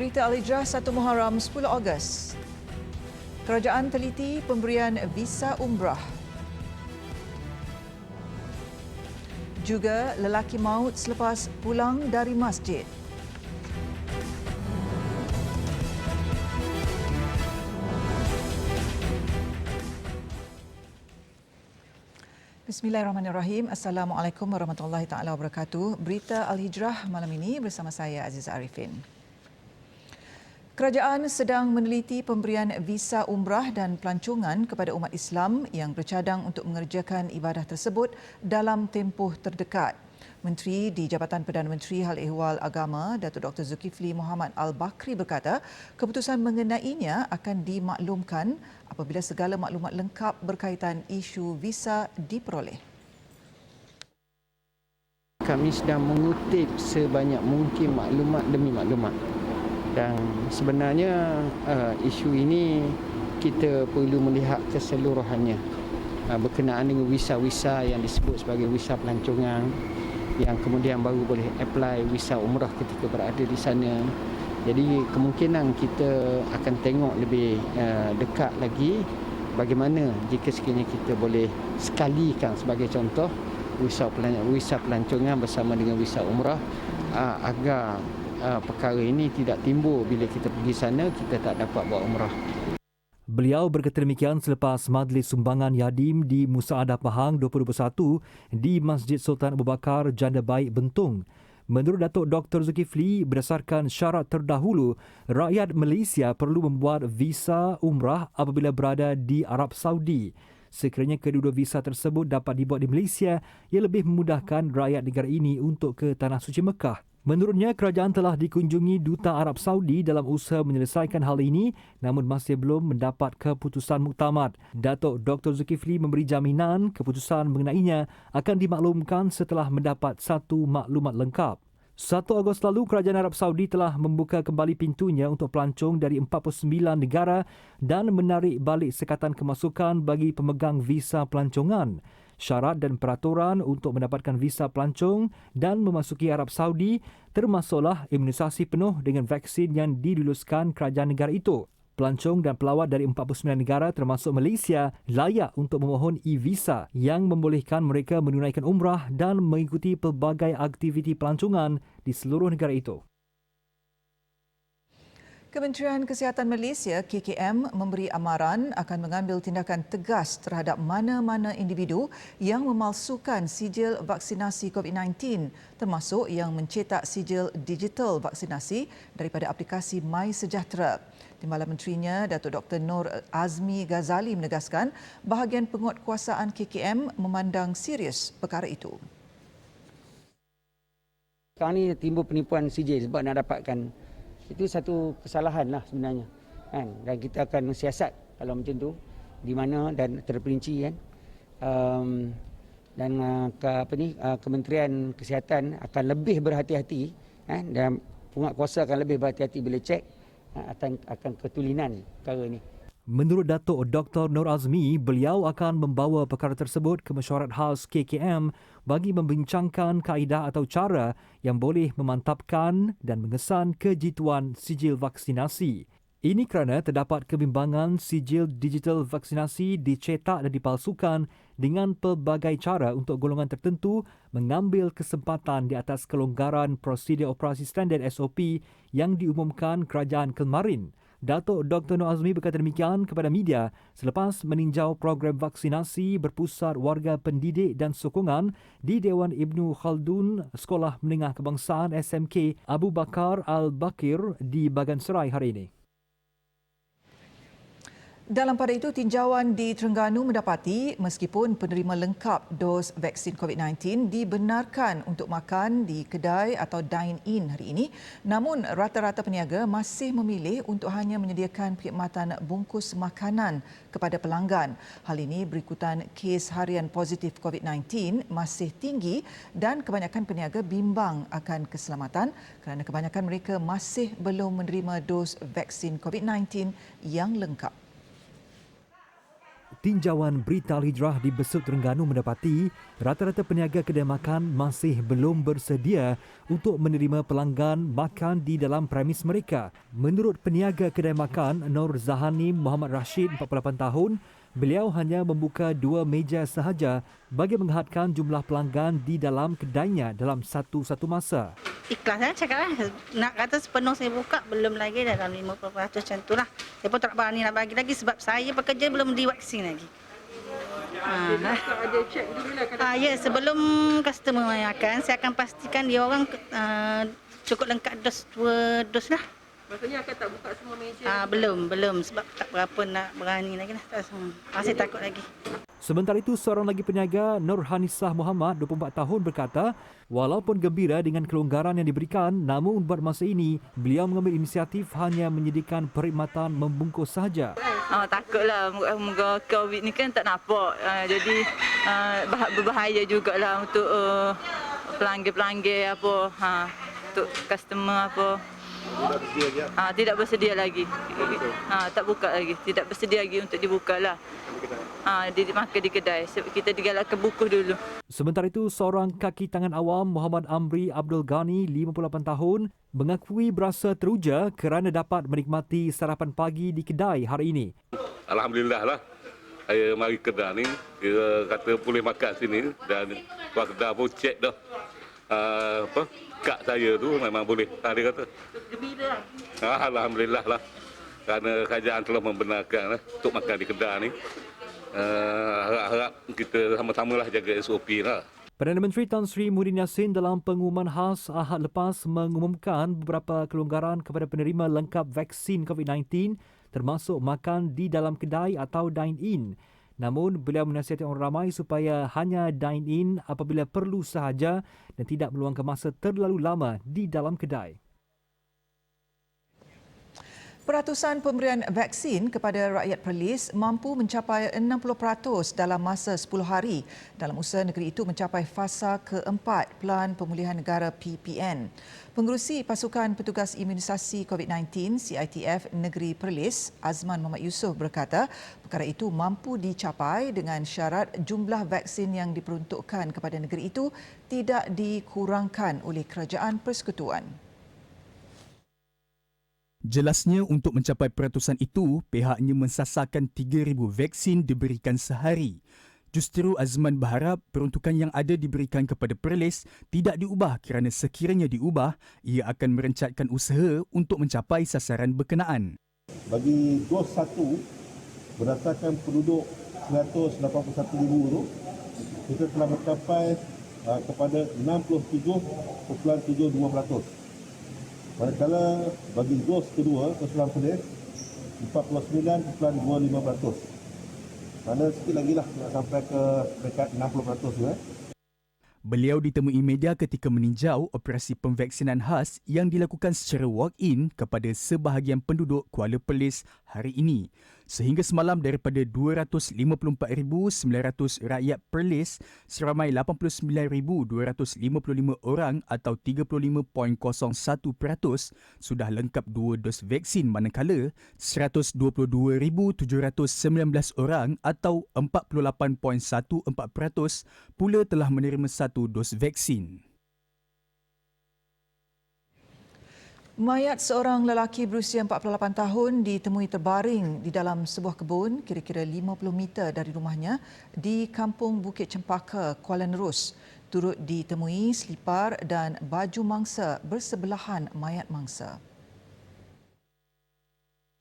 Berita Al-Hijrah 1 Muharram 10 Ogos. Kerajaan teliti pemberian visa umrah. Juga lelaki maut selepas pulang dari masjid. Bismillahirrahmanirrahim. Assalamualaikum warahmatullahi taala wabarakatuh. Berita Al-Hijrah malam ini bersama saya Aziza Arifin. Kerajaan sedang meneliti pemberian visa umrah dan pelancongan kepada umat Islam yang bercadang untuk mengerjakan ibadah tersebut dalam tempoh terdekat. Menteri di Jabatan Perdana Menteri Hal Ehwal Agama, Datuk Dr. Zulkifli Mohamed Al-Bakri berkata, keputusan mengenainya akan dimaklumkan apabila segala maklumat lengkap berkaitan isu visa diperoleh. Kami sedang mengutip sebanyak mungkin maklumat demi maklumat. Dan sebenarnya isu ini kita perlu melihat keseluruhannya berkenaan dengan visa-visa yang disebut sebagai visa pelancongan yang kemudian baru boleh apply visa umrah ketika berada di sana. Jadi kemungkinan kita akan tengok lebih dekat lagi bagaimana jika sekiranya kita boleh sekalikan sebagai contoh visa pelancongan bersama dengan visa umrah agar perkara ini tidak timbul bila kita pergi sana kita tak dapat buat umrah. Beliau berkata demikian selepas Majlis Sumbangan Yadim di Musaadah Pahang 2021 di Masjid Sultan Abu Bakar, Janda Baik, Bentung. Menurut Datuk Dr. Zulkifli, berdasarkan syarat terdahulu, rakyat Malaysia perlu membuat visa umrah apabila berada di Arab Saudi. Sekiranya kedua-dua visa tersebut dapat dibuat di Malaysia, ia lebih memudahkan rakyat negara ini untuk ke Tanah Suci Mekah. Menurutnya, kerajaan telah dikunjungi Duta Arab Saudi dalam usaha menyelesaikan hal ini namun masih belum mendapat keputusan muktamad. Datuk Dr. Zulkifli memberi jaminan keputusan mengenainya akan dimaklumkan setelah mendapat satu maklumat lengkap. 1 Ogos lalu, Kerajaan Arab Saudi telah membuka kembali pintunya untuk pelancong dari 49 negara dan menarik balik sekatan kemasukan bagi pemegang visa pelancongan. Syarat dan peraturan untuk mendapatkan visa pelancong dan memasuki Arab Saudi termasuklah imunisasi penuh dengan vaksin yang diluluskan kerajaan negara itu. Pelancong dan pelawat dari 49 negara termasuk Malaysia layak untuk memohon e-visa yang membolehkan mereka menunaikan umrah dan mengikuti pelbagai aktiviti pelancongan di seluruh negara itu. Kementerian Kesihatan Malaysia KKM memberi amaran akan mengambil tindakan tegas terhadap mana-mana individu yang memalsukan sijil vaksinasi COVID-19 termasuk yang mencetak sijil digital vaksinasi daripada aplikasi MySejahtera. Timbalan Menterinya Datuk Dr. Noor Azmi Ghazali menegaskan bahagian penguatkuasaan KKM memandang serius perkara itu. Sekarang ni timbul penipuan sijil sebab nak dapatkan. Itu satu kesalahan lah sebenarnya, kan? Dan kita akan siasat kalau macam tu di mana dan terperinci, kan? Dan Kementerian Kesihatan akan lebih berhati-hati, kan? Dan penguatkuasa akan lebih berhati-hati bila cek akan ketulinan perkara ni. Menurut Datuk Dr. Noor Azmi, beliau akan membawa perkara tersebut ke Mesyuarat Khas KKM bagi membincangkan kaedah atau cara yang boleh memantapkan dan mengesan kejituan sijil vaksinasi. Ini kerana terdapat kebimbangan sijil digital vaksinasi dicetak dan dipalsukan dengan pelbagai cara untuk golongan tertentu mengambil kesempatan di atas kelonggaran prosedur operasi standard SOP yang diumumkan kerajaan kemarin. Datuk Dr. Noor Azmi berkata demikian kepada media selepas meninjau program vaksinasi berpusat warga pendidik dan sokongan di Dewan Ibnu Khaldun Sekolah Menengah Kebangsaan SMK Abu Bakar Al-Bakir di Baganserai hari ini. Dalam pada itu, tinjauan di Terengganu mendapati meskipun penerima lengkap dos vaksin COVID-19 dibenarkan untuk makan di kedai atau dine-in hari ini, namun rata-rata peniaga masih memilih untuk hanya menyediakan perkhidmatan bungkus makanan kepada pelanggan. Hal ini berikutan kes harian positif COVID-19 masih tinggi dan kebanyakan peniaga bimbang akan keselamatan kerana kebanyakan mereka masih belum menerima dos vaksin COVID-19 yang lengkap. Tinjauan Berita Al-Hijrah di Besut Terengganu mendapati rata-rata peniaga kedai makan masih belum bersedia untuk menerima pelanggan makan di dalam premis mereka. Menurut peniaga kedai makan Nur Zahanim Muhammad Rashid, 48 tahun, beliau hanya membuka 2 meja sahaja bagi menghadkan jumlah pelanggan di dalam kedainya dalam satu masa. Ikhlas saya cakap lah. Nak kata sepenuh saya buka, belum lagi dalam 50% macam itulah. Saya pun tak berani nak bagi lagi sebab saya pekerja belum divaksin lagi. Ada cek dululah kan. Ya, sebelum customer makan, saya akan pastikan dia orang cukup lengkap dos 2 dos lah. Maksudnya akan tak buka semua meja. Belum sebab tak berapa nak berani lagi lah. Masih takut lagi. Sementara itu, seorang lagi peniaga, Nur Hanisah Muhammad, 24 tahun berkata, walaupun gembira dengan kelonggaran yang diberikan, namun buat masa ini, beliau mengambil inisiatif hanya menyediakan perkhidmatan membungkus sahaja. Takutlah, moga COVID ni kan tak nampak. Jadi berbahaya jugalah untuk pelanggan-pelanggan apa, untuk customer apa. Tidak bersedia lagi. Tak buka lagi. Tidak bersedia lagi untuk dibuka lah. Makan di kedai. Kita digalakkan buku dulu. Sementara itu, seorang kaki tangan awam Muhammad Amri Abdul Ghani, 58 tahun, mengakui berasa teruja kerana dapat menikmati sarapan pagi di kedai hari ini. Alhamdulillah lah. Saya mari kedai ni, dia kata boleh makan sini dan tuan kedai pun cek dah. Kad saya tu memang boleh. Dia kata. Gembira. Alhamdulillah lah. Kerana kerajaan telah membenarkan lah, untuk makan di kedai ni. Harap kita sama-samalah jaga SOP lah. Perdana Menteri Tan Sri Muhyiddin Yassin dalam pengumuman khas Ahad lepas mengumumkan beberapa kelonggaran kepada penerima lengkap vaksin COVID-19 termasuk makan di dalam kedai atau dine-in. Namun, beliau menasihatkan orang ramai supaya hanya dine-in apabila perlu sahaja dan tidak meluangkan masa terlalu lama di dalam kedai. Peratusan pemberian vaksin kepada rakyat Perlis mampu mencapai 60% dalam masa 10 hari dalam usaha negeri itu mencapai fasa keempat Pelan Pemulihan Negara PPN. Pengerusi Pasukan Petugas Imunisasi COVID-19 CITF Negeri Perlis, Azman Muhammad Yusof berkata perkara itu mampu dicapai dengan syarat jumlah vaksin yang diperuntukkan kepada negeri itu tidak dikurangkan oleh Kerajaan Persekutuan. Jelasnya untuk mencapai peratusan itu, pihaknya mensasarkan 3,000 vaksin diberikan sehari. Justru Azman berharap peruntukan yang ada diberikan kepada Perlis tidak diubah kerana sekiranya diubah, ia akan merencatkan usaha untuk mencapai sasaran berkenaan. Bagi dos 1, berdasarkan penduduk 181,000 itu, kita telah mencapai kepada 67.72%. Manakala bagi dos kedua, Keseluruhan Perlis, 49.25%. Mana sikit lagi lah nak sampai ke dekat 60% tu. Beliau ditemui media ketika meninjau operasi pemvaksinan khas yang dilakukan secara walk-in kepada sebahagian penduduk Kuala Perlis hari ini. Sehingga semalam daripada 254,900 rakyat Perlis, seramai 89,255 orang atau 35.01% sudah lengkap 2 dos vaksin, manakala 122,719 orang atau 48.14% pula telah menerima 1 dos vaksin. Mayat seorang lelaki berusia 48 tahun ditemui terbaring di dalam sebuah kebun kira-kira 50 meter dari rumahnya di Kampung Bukit Cempaka, Kuala Nerus. Turut ditemui selipar dan baju mangsa bersebelahan mayat mangsa.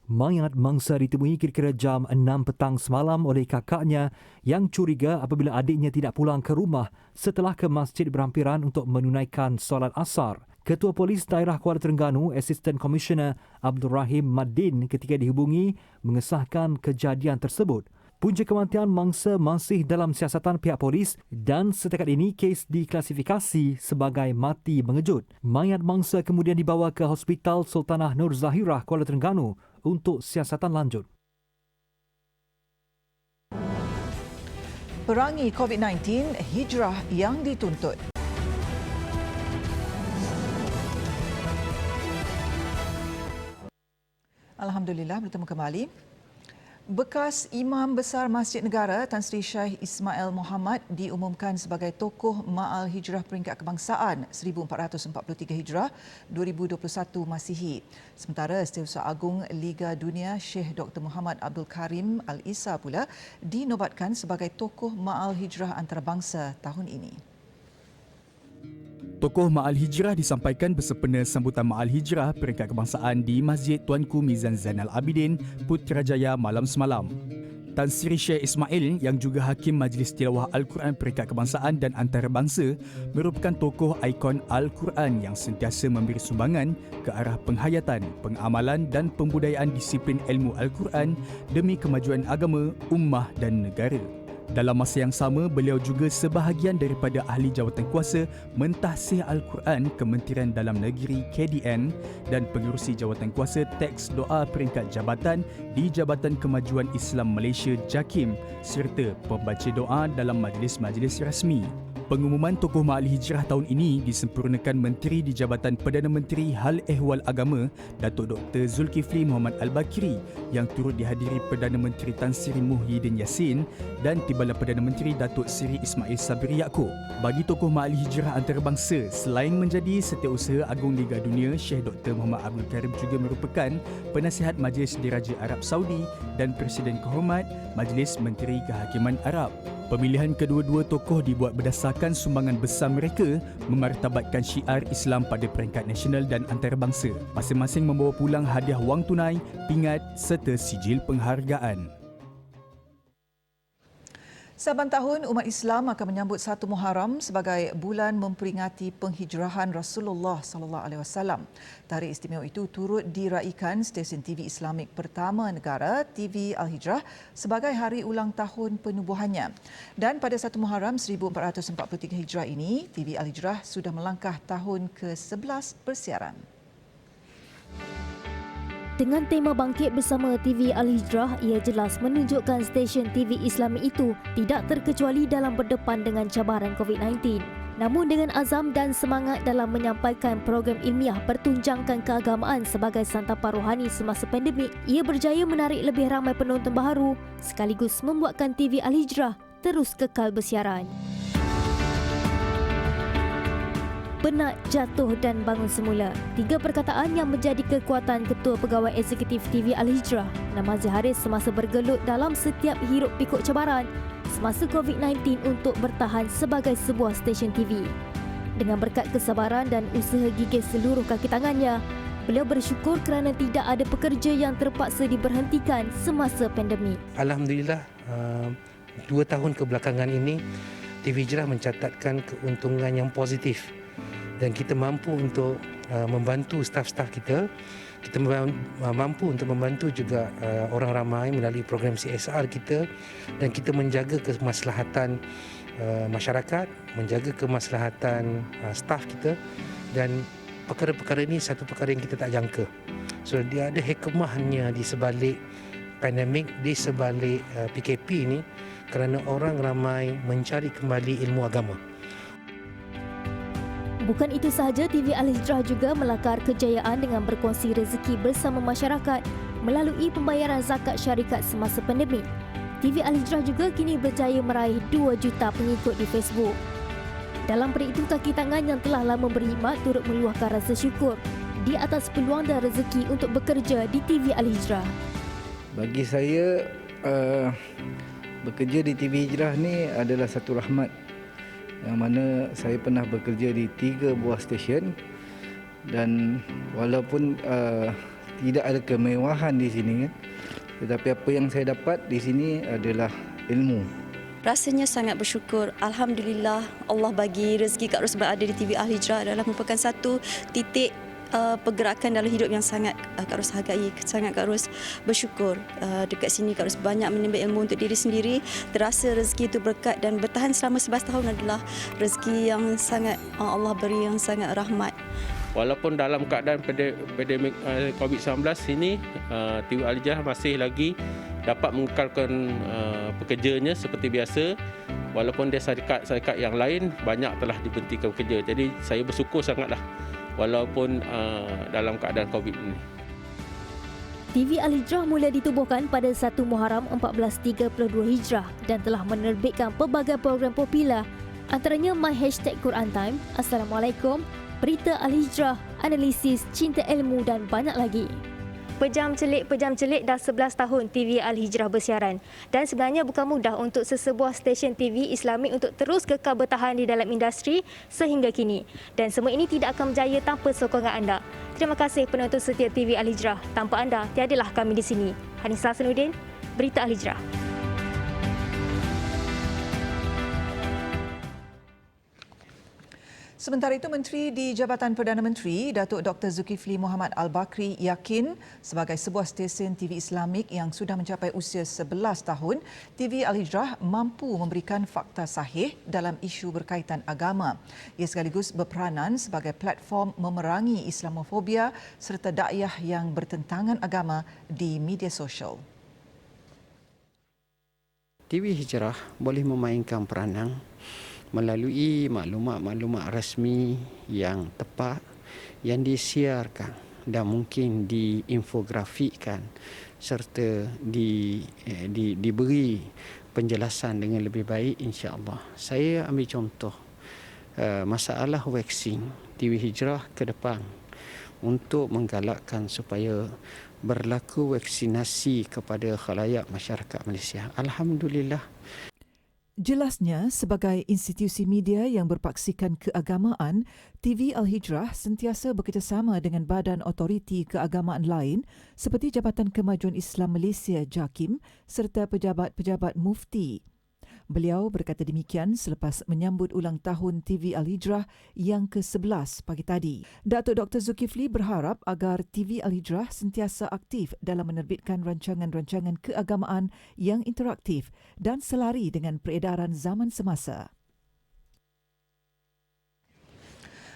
Mayat mangsa ditemui kira-kira jam 6 petang semalam oleh kakaknya yang curiga apabila adiknya tidak pulang ke rumah setelah ke masjid berhampiran untuk menunaikan solat asar. Ketua Polis Daerah Kuala Terengganu, Assistant Commissioner Abdul Rahim Madin ketika dihubungi mengesahkan kejadian tersebut. Punca kematian mangsa masih dalam siasatan pihak polis dan setakat ini kes diklasifikasi sebagai mati mengejut. Mayat mangsa kemudian dibawa ke Hospital Sultanah Nur Zahirah Kuala Terengganu untuk siasatan lanjut. Perangi COVID-19, hijrah yang dituntut. Alhamdulillah, bertemu kembali. Bekas Imam Besar Masjid Negara Tan Sri Syekh Ismail Mohamad diumumkan sebagai tokoh Ma'al Hijrah Peringkat Kebangsaan 1443 Hijrah 2021 Masihi. Sementara Setiausaha Agung Liga Dunia Syekh Dr. Muhammad Abdul Karim Al-Isa pula dinobatkan sebagai tokoh Ma'al Hijrah antarabangsa tahun ini. Tokoh Ma'al Hijrah disampaikan bersempena sambutan Ma'al Hijrah Peringkat Kebangsaan di Masjid Tuanku Mizan Zainal Abidin, Putrajaya malam semalam. Tan Sri Syekh Ismail yang juga Hakim Majlis Tilawah Al-Quran Peringkat Kebangsaan dan Antarabangsa merupakan tokoh ikon Al-Quran yang sentiasa memberi sumbangan ke arah penghayatan, pengamalan dan pembudayaan disiplin ilmu Al-Quran demi kemajuan agama, ummah dan negara. Dalam masa yang sama, beliau juga sebahagian daripada ahli jawatankuasa mentahsih Al-Quran Kementerian Dalam Negeri KDN dan pengerusi jawatankuasa teks doa peringkat jabatan di Jabatan Kemajuan Islam Malaysia JAKIM serta pembaca doa dalam majlis-majlis rasmi. Pengumuman tokoh Ma'al Hijrah tahun ini disempurnakan Menteri di Jabatan Perdana Menteri Hal Ehwal Agama Datuk Dr. Zulkifli Muhammad Al-Bakri yang turut dihadiri Perdana Menteri Tan Sri Muhyiddin Yassin dan Timbalan Perdana Menteri Datuk Seri Ismail Sabri Yaakob. Bagi tokoh Ma'al Hijrah antarabangsa, selain menjadi Setiausaha Agung Liga Dunia, Syekh Dr. Muhammad Abdul Karim juga merupakan Penasihat Majlis Diraja Arab Saudi dan Presiden Kehormat Majlis Menteri Kehakiman Arab. Pemilihan kedua-dua tokoh dibuat berdasarkan sumbangan besar mereka memartabatkan syiar Islam pada peringkat nasional dan antarabangsa. Masing-masing membawa pulang hadiah wang tunai, pingat serta sijil penghargaan. Saban tahun umat Islam akan menyambut 1 Muharram sebagai bulan memperingati penghijrahan Rasulullah sallallahu alaihi wasallam. Tarikh istimewa itu turut diraikan stesen TV Islamik pertama negara, TV Al-Hijrah, sebagai hari ulang tahun penubuhannya. Dan pada 1 Muharram 1443 Hijrah ini, TV Al-Hijrah sudah melangkah tahun ke-11 bersiaran. Dengan tema bangkit bersama TV Al-Hijrah, ia jelas menunjukkan stesen TV Islami itu tidak terkecuali dalam berdepan dengan cabaran COVID-19. Namun dengan azam dan semangat dalam menyampaikan program ilmiah pertunjangkan keagamaan sebagai santapan rohani semasa pandemik, ia berjaya menarik lebih ramai penonton baharu sekaligus membuatkan TV Al-Hijrah terus kekal bersiaran. Penat, jatuh dan bangun semula. 3 perkataan yang menjadi kekuatan Ketua Pegawai Eksekutif TV Al-Hijrah, Namazi Haris, semasa bergelut dalam setiap hiruk pikuk cabaran semasa COVID-19 untuk bertahan sebagai sebuah stesen TV. Dengan berkat kesabaran dan usaha gigih seluruh kaki tangannya, beliau bersyukur kerana tidak ada pekerja yang terpaksa diberhentikan semasa pandemik. Alhamdulillah, 2 tahun kebelakangan ini TV Hijrah mencatatkan keuntungan yang positif. Dan kita mampu untuk membantu staf-staf kita. Kita mampu untuk membantu juga orang ramai melalui program CSR kita. Dan kita menjaga kemaslahatan masyarakat, menjaga kemaslahatan staf kita. Dan perkara-perkara ini satu perkara yang kita tak jangka. So dia ada hikmahnya di sebalik pandemik, di sebalik PKP ini, kerana orang ramai mencari kembali ilmu agama. Bukan itu sahaja, TV Al-Hijrah juga melakar kejayaan dengan berkongsi rezeki bersama masyarakat melalui pembayaran zakat syarikat semasa pandemik. TV Al-Hijrah juga kini berjaya meraih 2 juta pengikut di Facebook. Dalam pada itu, kaki tangan yang telah lama berkhidmat turut meluahkan rasa syukur di atas peluang dan rezeki untuk bekerja di TV Al-Hijrah. Bagi saya, bekerja di TV Hijrah ni adalah satu rahmat, yang mana saya pernah bekerja di 3 buah stesen dan walaupun tidak ada kemewahan di sini kan, tetapi apa yang saya dapat di sini adalah ilmu. Rasanya sangat bersyukur. Alhamdulillah, Allah bagi rezeki Kak Ros berada di TV Al-Hijrah adalah merupakan satu titik pergerakan dalam hidup yang sangat Kak Ros hargai, sangat Kak Ros bersyukur. Dekat sini Kak Ros banyak menimba ilmu untuk diri sendiri. Terasa rezeki itu berkat dan bertahan selama 11 tahun adalah rezeki yang sangat Allah beri, yang sangat rahmat. Walaupun dalam keadaan pandemik COVID-19 ini, TV Al-Hijrah masih lagi dapat mengekalkan pekerjanya seperti biasa. Walaupun dia syarikat yang lain banyak telah dibentikan kerja. Jadi saya bersyukur sangatlah walaupun dalam keadaan COVID ini. TV Al-Hijrah mula ditubuhkan pada 1 Muharram 1432 Hijrah dan telah menerbitkan pelbagai program popular, antaranya My Hashtag Quran Time, Assalamualaikum, Berita Al-Hijrah, Analisis, Cinta Ilmu dan banyak lagi. Pejam celik dah 11 tahun TV Al-Hijrah bersiaran dan sebenarnya bukan mudah untuk sesebuah stesen TV Islamik untuk terus kekal bertahan di dalam industri sehingga kini. Dan semua ini tidak akan berjaya tanpa sokongan anda. Terima kasih penonton setia TV Al-Hijrah. Tanpa anda, tiadalah kami di sini. Hanisa Hasanuddin, Berita Al-Hijrah. Sementara itu, Menteri di Jabatan Perdana Menteri, Datuk Dr. Zulkifli Mohamed Al-Bakri yakin sebagai sebuah stesen TV Islamik yang sudah mencapai usia 11 tahun, TV Al-Hijrah mampu memberikan fakta sahih dalam isu berkaitan agama. Ia sekaligus berperanan sebagai platform memerangi Islamofobia serta dakwah yang bertentangan agama di media sosial. TV Hijrah boleh memainkan peranan melalui maklumat-maklumat rasmi yang tepat yang disiarkan dan mungkin diinfografikkan serta diberi penjelasan dengan lebih baik, insya-Allah. Saya ambil contoh masalah vaksin TV Hijrah ke depan untuk menggalakkan supaya berlaku vaksinasi kepada khalayak masyarakat Malaysia. Alhamdulillah. Jelasnya, sebagai institusi media yang berpaksikan keagamaan, TV Al-Hijrah sentiasa bekerjasama dengan badan otoriti keagamaan lain seperti Jabatan Kemajuan Islam Malaysia JAKIM serta pejabat-pejabat mufti. Beliau berkata demikian selepas menyambut ulang tahun TV Al-Hijrah yang ke-11 pagi tadi. Datuk Dr. Zulkifli berharap agar TV Al-Hijrah sentiasa aktif dalam menerbitkan rancangan-rancangan keagamaan yang interaktif dan selari dengan peredaran zaman semasa.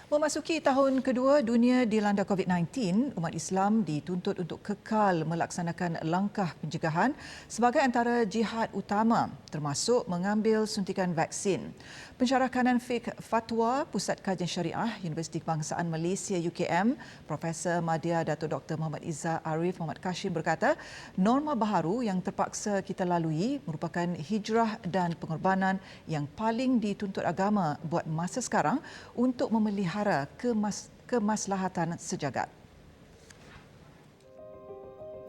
Memasuki tahun kedua dunia dilanda COVID-19, umat Islam dituntut untuk kekal melaksanakan langkah pencegahan sebagai antara jihad utama, termasuk mengambil suntikan vaksin. Pensyarah kanan fiqh fatwa Pusat Kajian Syariah Universiti Kebangsaan Malaysia UKM, Profesor Madya Datuk Dr. Muhammad Izzah Arif Muhammad Kashim berkata, norma baharu yang terpaksa kita lalui merupakan hijrah dan pengorbanan yang paling dituntut agama buat masa sekarang untuk memelihara kemaslahatan sejagat.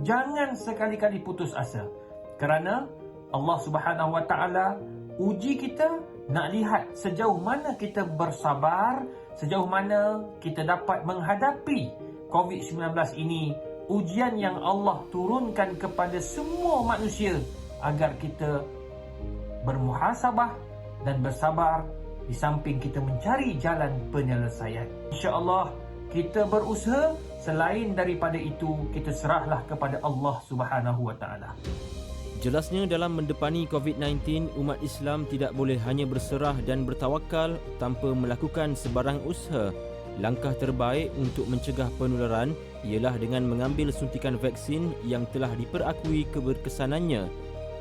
Jangan sekali-kali putus asa kerana Allah Subhanahu Wa Taala uji kita nak lihat sejauh mana kita bersabar, sejauh mana kita dapat menghadapi COVID-19 ini, ujian yang Allah turunkan kepada semua manusia agar kita bermuhasabah dan bersabar di samping kita mencari jalan penyelesaian. InsyaAllah kita berusaha, selain daripada itu kita serahlah kepada Allah Subhanahu Wa Taala. Jelasnya dalam mendepani COVID-19, umat Islam tidak boleh hanya berserah dan bertawakal tanpa melakukan sebarang usaha. Langkah terbaik untuk mencegah penularan ialah dengan mengambil suntikan vaksin yang telah diperakui keberkesanannya.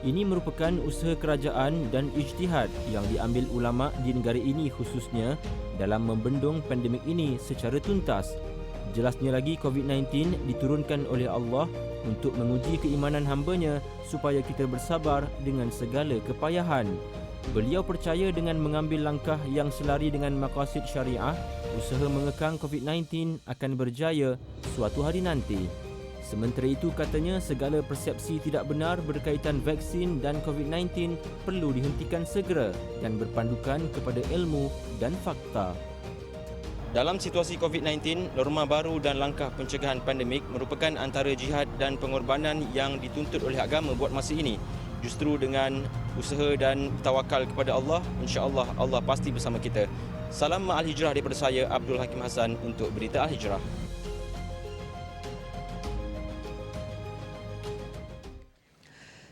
Ini merupakan usaha kerajaan dan ijtihad yang diambil ulama di negara ini khususnya dalam membendung pandemik ini secara tuntas. Jelasnya lagi, COVID-19 diturunkan oleh Allah untuk menguji keimanan hamba-Nya supaya kita bersabar dengan segala kepayahan. Beliau percaya dengan mengambil langkah yang selari dengan maqasid syariah, usaha mengekang COVID-19 akan berjaya suatu hari nanti. Sementara itu, katanya segala persepsi tidak benar berkaitan vaksin dan COVID-19 perlu dihentikan segera dan berpandukan kepada ilmu dan fakta. Dalam situasi COVID-19, norma baru dan langkah pencegahan pandemik merupakan antara jihad dan pengorbanan yang dituntut oleh agama buat masa ini. Justru dengan usaha dan tawakal kepada Allah, insya-Allah Allah pasti bersama kita. Salam Al-Hijrah daripada saya, Abdul Hakim Hassan, untuk Berita Al-Hijrah.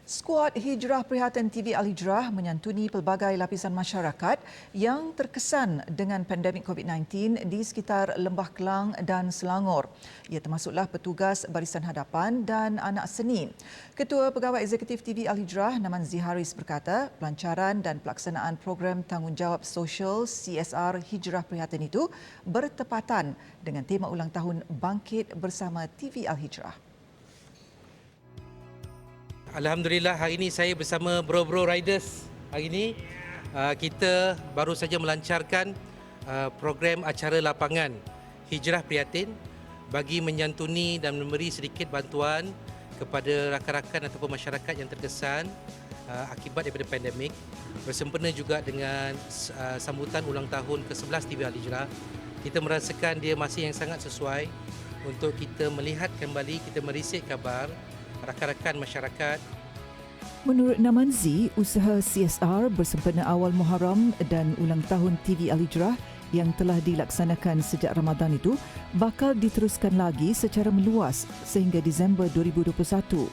Skuad Hijrah Prihatin TV Al-Hijrah menyantuni pelbagai lapisan masyarakat yang terkesan dengan pandemik COVID-19 di sekitar Lembah Kelang dan Selangor. Ia termasuklah petugas barisan hadapan dan anak seni. Ketua Pegawai Eksekutif TV Al-Hijrah, Namanzi Haris berkata, pelancaran dan pelaksanaan program tanggungjawab sosial CSR Hijrah Prihatin itu bertepatan dengan tema ulang tahun Bangkit Bersama TV Al-Hijrah. Alhamdulillah hari ini saya bersama Bro-Bro Riders. Hari ini kita baru saja melancarkan program acara lapangan Hijrah Prihatin bagi menyantuni dan memberi sedikit bantuan kepada rakan-rakan ataupun masyarakat yang terkesan akibat daripada pandemik. Bersempena juga dengan sambutan ulang tahun ke-11 TV Al-Hijrah, kita merasakan dia masih yang sangat sesuai untuk kita melihat kembali, kita merisik kabar rakan-rakan masyarakat. Menurut Namanzi, usaha CSR bersempena awal Muharram dan ulang tahun TV Al-Hijrah yang telah dilaksanakan sejak Ramadan itu bakal diteruskan lagi secara meluas sehingga Disember 2021.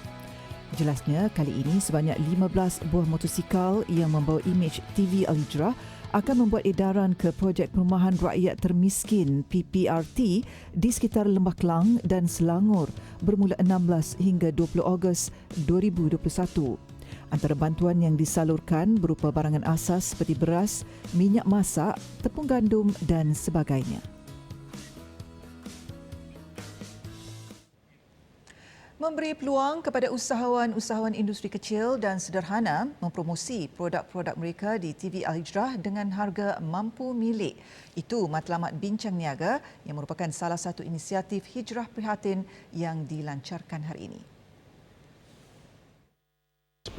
Jelasnya, kali ini sebanyak 15 buah motosikal yang membawa imej TV Al-Hijrah akan membuat edaran ke projek perumahan rakyat termiskin PPRT di sekitar Lembah Kelang dan Selangor bermula 16 hingga 20 Ogos 2021. Antara bantuan yang disalurkan berupa barangan asas seperti beras, minyak masak, tepung gandum dan sebagainya. Memberi peluang kepada usahawan-usahawan industri kecil dan sederhana mempromosi produk-produk mereka di TV Al-Hijrah dengan harga mampu milik. Itu matlamat Bincang Niaga yang merupakan salah satu inisiatif Hijrah Prihatin yang dilancarkan hari ini.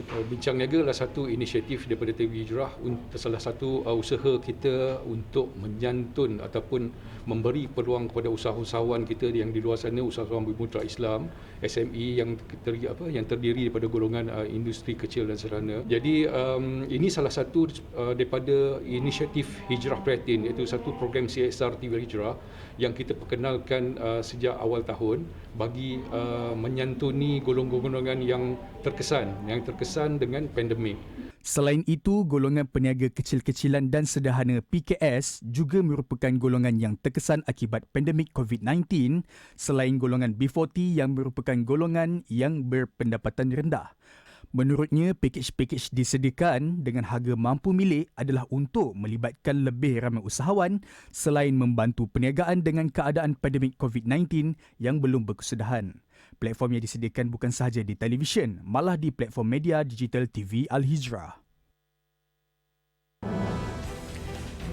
Bincang Niaga adalah satu inisiatif daripada TV Hijrah, salah satu usaha kita untuk menyantun ataupun memberi peluang kepada usahawan kita yang di luar sana, usahawan bermitra Islam, SME yang terdiri daripada golongan industri kecil dan sederhana. Jadi ini salah satu daripada inisiatif Hijrah Prihatin, iaitu satu program CSR TV Hijrah yang kita perkenalkan sejak awal tahun bagi menyantuni golongan-golongan yang terkesan dengan pandemik. Selain itu, golongan peniaga kecil-kecilan dan sederhana PKS juga merupakan golongan yang terkesan akibat pandemik COVID-19 selain golongan B40 yang merupakan golongan yang berpendapatan rendah. Menurutnya, pakej-pakej disediakan dengan harga mampu milik adalah untuk melibatkan lebih ramai usahawan selain membantu perniagaan dengan keadaan pandemik COVID-19 yang belum berkesudahan. Platform yang disediakan bukan sahaja di televisyen, malah di platform media digital TV Al-Hijrah.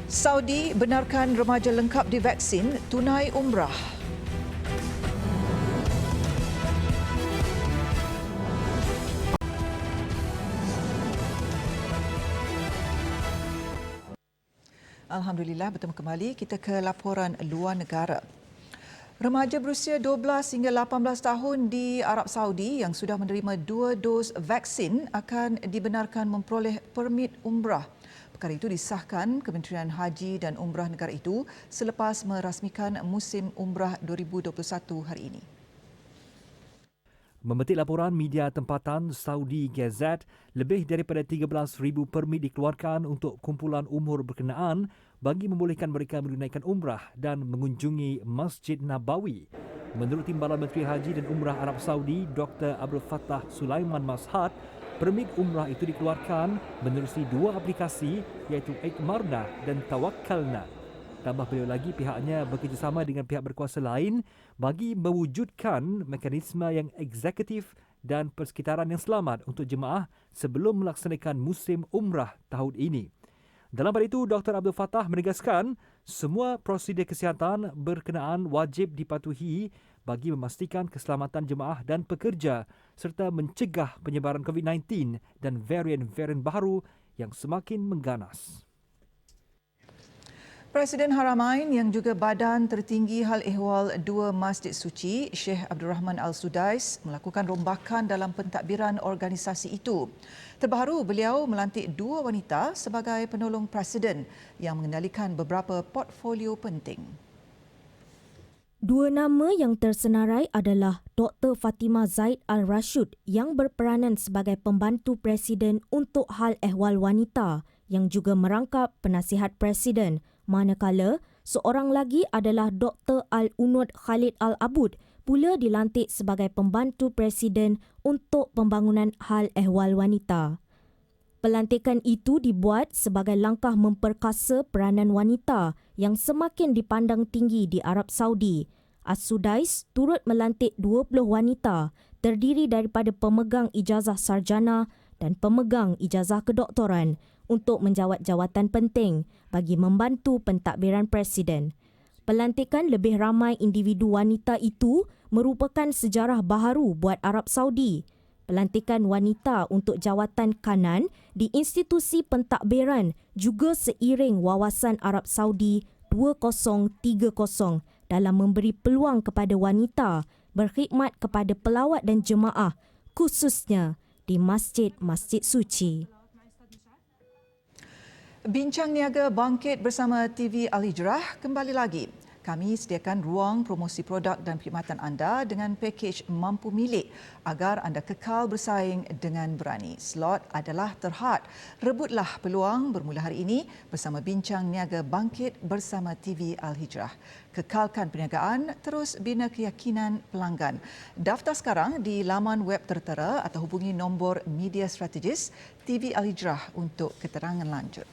Saudi benarkan remaja lengkap divaksin tunai umrah. Alhamdulillah, bertemu kembali. Kita ke laporan luar negara. Remaja berusia 12 hingga 18 tahun di Arab Saudi yang sudah menerima 2 dos vaksin akan dibenarkan memperoleh permit umrah. Perkara itu disahkan Kementerian Haji dan Umrah negara itu selepas merasmikan musim umrah 2021 hari ini. Memetik laporan media tempatan Saudi Gazette, lebih daripada 13,000 permit dikeluarkan untuk kumpulan umur berkenaan bagi membolehkan mereka menunaikan umrah dan mengunjungi Masjid Nabawi. Menurut Timbalan Menteri Haji dan Umrah Arab Saudi, Dr. Abdul Fattah Sulaiman Mashat, permit umrah itu dikeluarkan menerusi 2 aplikasi iaitu Ikmarna dan Tawakkalna. Tambah beliau lagi, pihaknya bekerjasama dengan pihak berkuasa lain bagi mewujudkan mekanisme yang eksekutif dan persekitaran yang selamat untuk jemaah sebelum melaksanakan musim umrah tahun ini. Dalam hal itu, Dr. Abdul Fattah menegaskan semua prosedur kesihatan berkenaan wajib dipatuhi bagi memastikan keselamatan jemaah dan pekerja serta mencegah penyebaran COVID-19 dan varian-varian baru yang semakin mengganas. Presiden Haramain yang juga badan tertinggi hal ehwal 2 Masjid Suci, Sheikh Abdul Rahman Al-Sudais melakukan rombakan dalam pentadbiran organisasi itu. Terbaru, beliau melantik 2 wanita sebagai penolong Presiden yang mengendalikan beberapa portfolio penting. 2 nama yang tersenarai adalah Dr. Fatimah Zaid Al-Rashid yang berperanan sebagai pembantu Presiden untuk hal ehwal wanita yang juga merangkap penasihat Presiden, manakala seorang lagi adalah Dr. Al-Unud Khalid Al-Abud pula dilantik sebagai pembantu Presiden untuk pembangunan hal ehwal wanita. Pelantikan itu dibuat sebagai langkah memperkasa peranan wanita yang semakin dipandang tinggi di Arab Saudi. As-Sudais turut melantik 20 wanita terdiri daripada pemegang ijazah sarjana dan pemegang ijazah kedoktoran untuk menjawat jawatan penting bagi membantu pentadbiran Presiden. Pelantikan lebih ramai individu wanita itu merupakan sejarah baharu buat Arab Saudi. Pelantikan wanita untuk jawatan kanan di institusi pentadbiran juga seiring wawasan Arab Saudi 2030 dalam memberi peluang kepada wanita berkhidmat kepada pelawat dan jemaah, khususnya di masjid-masjid suci. Bincang Niaga Bangkit bersama TV Al-Hijrah kembali lagi. Kami sediakan ruang promosi produk dan perkhidmatan anda dengan pakej mampu milik agar anda kekal bersaing dengan berani. Slot adalah terhad. Rebutlah peluang bermula hari ini bersama Bincang Niaga Bangkit bersama TV Al-Hijrah. Kekalkan perniagaan, terus bina keyakinan pelanggan. Daftar sekarang di laman web tertera atau hubungi nombor media strategis TV Al-Hijrah untuk keterangan lanjut.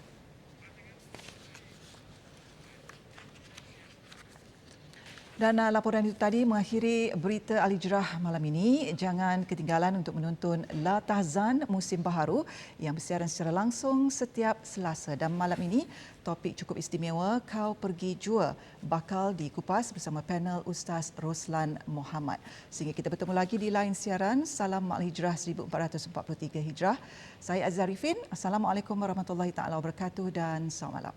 Dan laporan itu tadi mengakhiri berita Al-Hijrah malam ini. Jangan ketinggalan untuk menonton La Tahzan musim baharu yang bersiaran secara langsung setiap Selasa. Dan malam ini topik cukup istimewa, Kau Pergi Jua, bakal dikupas bersama panel Ustaz Roslan Muhammad. Sehingga kita bertemu lagi di lain siaran. Salam Al-Hijrah 1443 Hijrah. Saya Azhar Arifin. Assalamualaikum warahmatullahi taala wabarakatuh dan selamat malam.